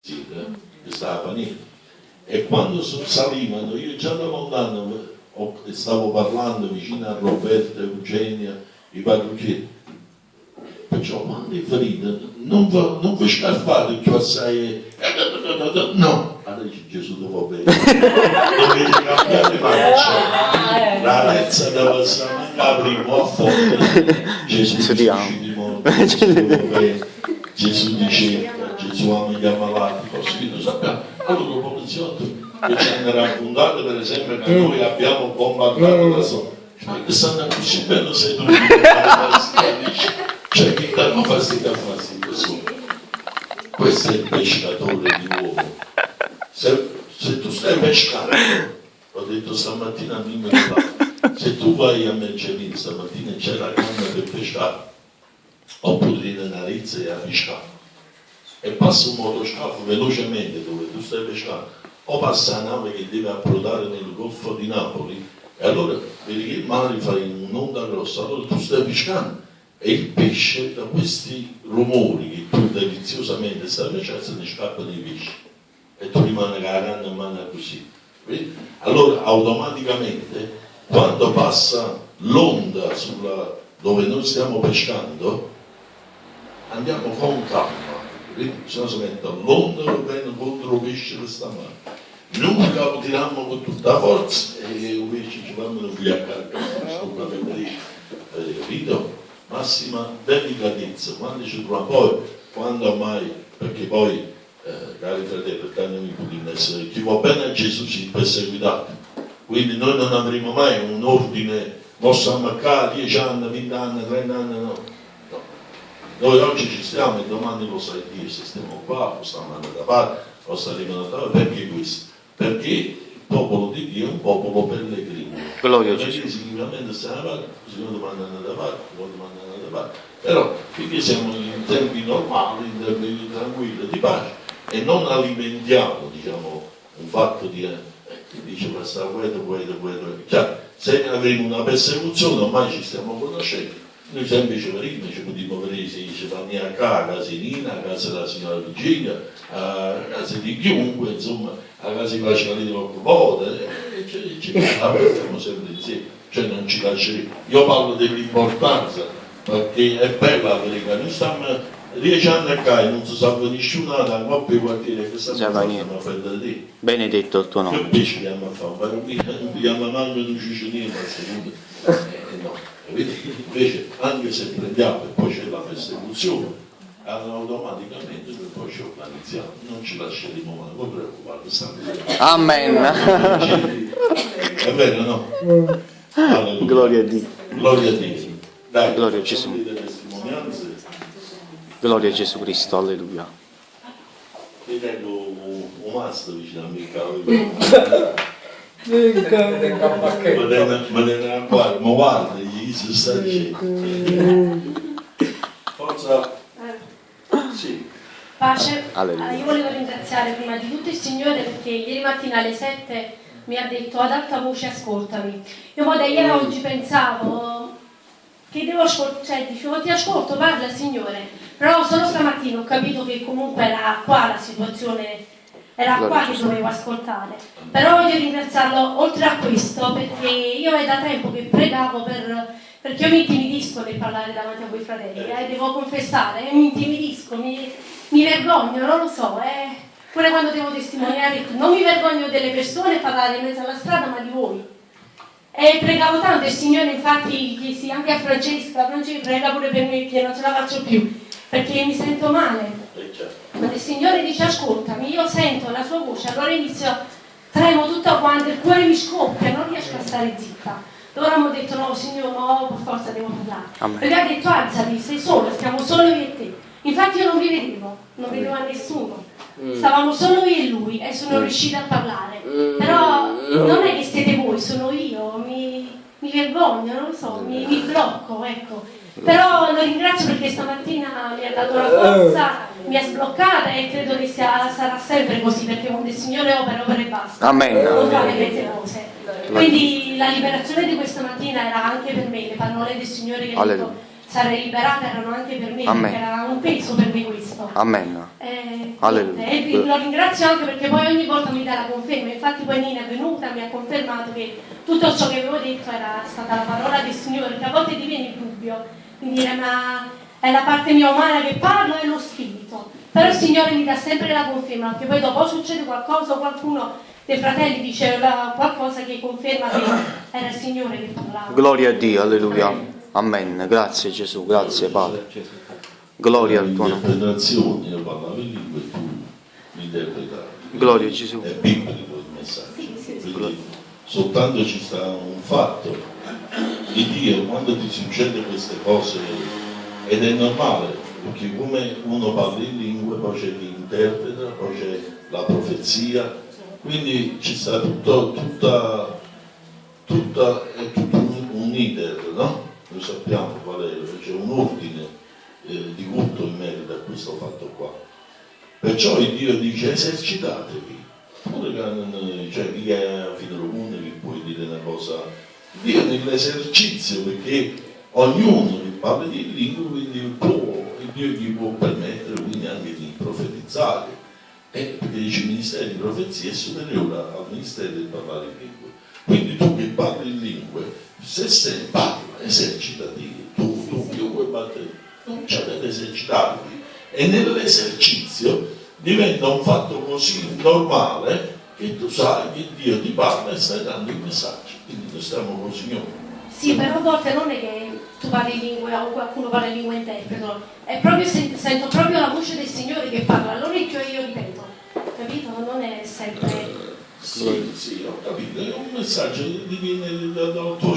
Sì, che stava finendo. E quando salivano, io già da lontano stavo parlando vicino a Roberta, Eugenia, i parrucchieri. Perciò quando è ferito, non vi scaffate più assai, no. Allora dice Gesù dopo bene, dovete cambiare marcia, la razza deve essere mancata prima a forte. Gesù dice di morte, Gesù dice, Gesù ama gli ammalati, così lo sappiamo. Allora il poliziotto che ci hanno raccontato per esempio che noi abbiamo bombardato la zona, ma che stanno così bene se tu cioè che danno fastidio a fastidio. Questo è il pescatore di uomo. Se tu stai pescando, ho detto stamattina a mia metà, se tu vai a Mercelin stamattina c'è la canna per pescare, oppure in Narizza e a pescare, e passa un motoscafo velocemente dove tu stai pescando, o passa la nave che deve approdare nel Golfo di Napoli, e allora vedi che il mare fa un'onda grossa, allora tu stai pescando e il pesce da questi rumori che tu deliziosamente stai pescando se ne scappano i pesci e tu rimani con la canna in mano così. Vedi? Allora automaticamente quando passa l'onda dove noi stiamo pescando andiamo con calma. Se no si mette l'onda che viene contro il pesce che sta male. Noi lo tiriamo con tutta la forza e il pesce ci fanno figliare capito? Massima delicatezza, quando ci troviamo poi, quando mai, perché poi, cari fratelli, chi va bene a Gesù si è perseguitato, quindi noi non avremo mai un ordine, posso ammaccare 10 anni, 20 anni, 30 anni, no. Noi oggi ci stiamo e domani lo sai Dio, se stiamo qua, o stiamo andando da parte, o staremo da parte, perché questo? Perché il popolo di Dio è un popolo pellegrino. Gloria a Gesù. Perché sicuramente stiamo da parte, così noi dobbiamo andare da parte, poi dobbiamo andare da parte. Però finché siamo in tempi normali, in tempi tranquilli, di pace, e non alimentiamo, diciamo, un fatto di dice questa guerra, cioè, se avremo una persecuzione ormai ci stiamo conoscendo. Noi sempre ci potremmo vedere se ci vanno a casa di Nina, a casa della signora Virginia, a casa di chiunque, insomma, a casa di Pasqualino Occupote, e ci stiamo sempre insieme, cioè non ci lasceremo. Io parlo dell'importanza, perché è bella la verità, noi stiamo 10 anni a casa e non si sa nessuno da qua per quartiere che stiamo a perdere lì. Benedetto il tuo nome. Che pesce andiamo a fare? Andiamo a mangiare un cicinino a secondo. No. Invece anche se prendiamo e poi c'è la persecuzione, automaticamente noi poi ci organizziamo, non ci lasceremo mai, non preoccupate, Amen. È vero, no? Alleluia. Gloria a Dio. Gloria a Dio. Dai, Gloria a Gesù. testimonianze. Gloria a Gesù Cristo, alleluia. Io tengo un mastro vicino a me, ma ne guarda, gli si sta dicendo. Forza. Sì. Pace. Io volevo ringraziare prima di tutto il Signore perché ieri mattina alle 7 mi ha detto ad alta voce ascoltami. Io poi da ieri a oggi pensavo che devo ascoltare, cioè dicevo ti ascolto, parla Signore, però solo stamattina ho capito che comunque era qua la situazione, era qua che dovevo ascoltare. Però voglio ringraziarlo oltre a questo perché io è da tempo che pregavo perché io mi intimidisco nel parlare davanti a voi fratelli, devo confessare, mi intimidisco, mi vergogno, non lo so, pure quando devo testimoniare, non mi vergogno delle persone parlare in mezzo alla strada, ma di voi. E pregavo tanto, il Signore infatti chiesi anche a Francesca prega pure per me che non ce la faccio più, perché mi sento male. Ma il Signore dice ascoltami, io sento la sua voce, allora inizio, tremo tutta quanta, il cuore mi scoppia, non riesco a stare zitta. Allora mi ho detto no Signore, no, per forza devo parlare. Perché ha detto alzati, sei solo, stiamo solo io e te. Infatti io non vi vedevo, non vedevo a nessuno. Stavamo solo io e lui e sono riuscita a parlare. Però non è che siete voi, sono io, mi vergogno, non lo so, mi blocco, ecco. Però lo ringrazio perché stamattina mi ha dato la forza, mi ha sbloccata e credo che sarà sempre così perché quando il Signore opera e basta. Amen. Non fa le mezze cose. Quindi la liberazione di questa mattina era anche per me, le parole del Signore che ha detto sarei liberata erano anche per me, Amen. perché era un peso per me questo. Amen. Alleluia. E lo ringrazio anche perché poi ogni volta mi dà la conferma, infatti poi Nina è venuta, mi ha confermato che tutto ciò che avevo detto era stata la parola del Signore, che a volte ti viene il dubbio, quindi dire ma è la parte mia umana che parla e lo spirito, però il Signore mi dà sempre la conferma, perché poi dopo succede qualcosa o qualcuno dei fratelli dice qualcosa che conferma che era il Signore che parlava. Gloria a Dio, alleluia. Amen. Grazie Gesù, grazie Padre. Gloria al tuo nome. Interpretazioni, io parlavo in lingua e tu mi interpretavi. Gloria a Gesù. È biblico il messaggio. Quindi soltanto ci sta un fatto di Dio quando ti succede queste cose, ed è normale, perché come uno parla in lingue, poi c'è chi interpreta, poi c'è la profezia, quindi ci sta tutto un iter, no? Noi sappiamo qual è, c'è un ordine di culto in merito a questo fatto qua. Perciò il Dio dice esercitatevi. Cioè chi è fino comune vi puoi dire una cosa. Dio nell'esercizio, perché ognuno che parla di lingua, quindi il Dio gli può permettere quindi anche di profetizzare. Perché dice il ministero di profezia è superiore al ministero di parlare in lingue. Quindi tu che parli in lingue, se sei parla, esercitati, tu chiunque batte, non c'è da esercitarti. E nell'esercizio diventa un fatto così normale che tu sai che Dio ti parla e stai dando il messaggio. Quindi noi stiamo col Signore. Sì, però a volte non è che tu parli in lingua o qualcuno parla in lingua interpreto, è proprio sento proprio la voce del Signore che parla all'orecchio e io ripeto, capito? Non è sempre... Sì, ho capito, è un messaggio che viene dal tuo